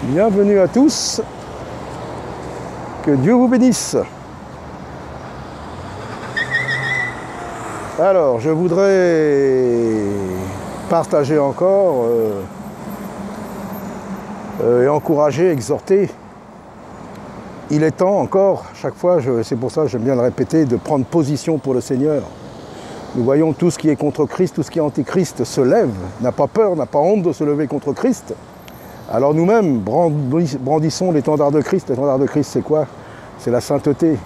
Bienvenue à tous, que Dieu vous bénisse. Alors, je voudrais partager encore et encourager, exhorter. Il est temps encore, chaque fois, c'est pour ça que j'aime bien le répéter, de prendre position pour le Seigneur. Nous voyons tout ce qui est contre Christ, tout ce qui est antichrist se lève, n'a pas peur, n'a pas honte de se lever contre Christ. Alors nous-mêmes, brandissons l'étendard de Christ. L'étendard de Christ, c'est quoi? C'est la sainteté,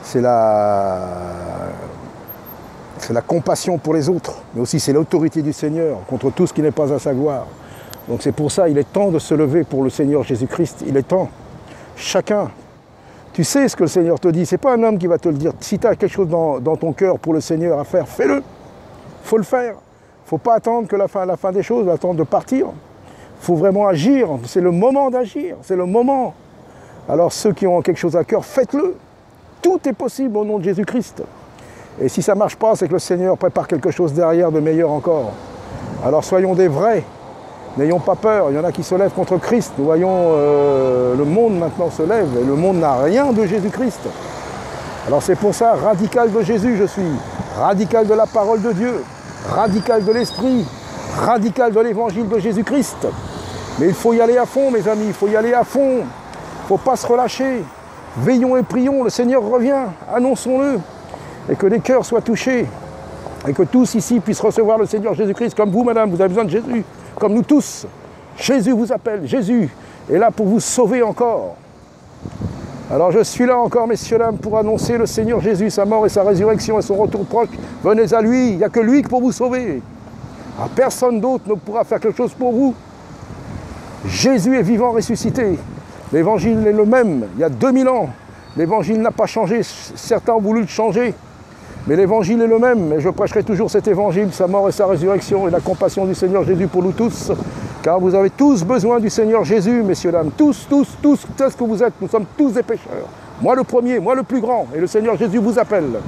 c'est la compassion pour les autres, mais aussi c'est l'autorité du Seigneur contre tout ce qui n'est pas à sa gloire. Donc c'est pour ça, il est temps de se lever pour le Seigneur Jésus-Christ. Il est temps. Chacun. Tu sais ce que le Seigneur te dit, c'est pas un homme qui va te le dire. Si tu as quelque chose dans ton cœur pour le Seigneur à faire, fais-le. Il faut le faire. Il ne faut pas attendre que la fin des choses, attendre de partir. Il faut vraiment agir. C'est le moment d'agir. C'est le moment. Alors ceux qui ont quelque chose à cœur, faites-le. Tout est possible au nom de Jésus-Christ. Et si ça ne marche pas, c'est que le Seigneur prépare quelque chose derrière de meilleur encore. Alors soyons des vrais. N'ayons pas peur, il y en a qui se lèvent contre Christ. Nous voyons le monde maintenant se lève et le monde n'a rien de Jésus-Christ. Alors c'est pour ça, radical de Jésus je suis, radical de la parole de Dieu, radical de l'Esprit, radical de l'évangile de Jésus-Christ. Mais il faut y aller à fond mes amis, il faut y aller à fond. Il ne faut pas se relâcher. Veillons et prions, le Seigneur revient, annonçons-le. Et que les cœurs soient touchés. Et que tous ici puissent recevoir le Seigneur Jésus-Christ, comme vous madame, vous avez besoin de Jésus. Comme nous tous, Jésus vous appelle, Jésus est là pour vous sauver encore. Alors je suis là encore, messieurs, dames, pour annoncer le Seigneur Jésus, sa mort et sa résurrection et son retour proche. Venez à lui, il n'y a que lui pour vous sauver. Alors, personne d'autre ne pourra faire quelque chose pour vous. Jésus est vivant, ressuscité. L'évangile est le même, il y a 2000 ans. L'évangile n'a pas changé, certains ont voulu le changer. Mais l'évangile est le même, et je prêcherai toujours cet évangile, sa mort et sa résurrection, et la compassion du Seigneur Jésus pour nous tous. Car vous avez tous besoin du Seigneur Jésus, messieurs, dames. Tous, c'est ce que vous êtes, nous sommes tous des pécheurs. Moi le premier, moi le plus grand, et le Seigneur Jésus vous appelle.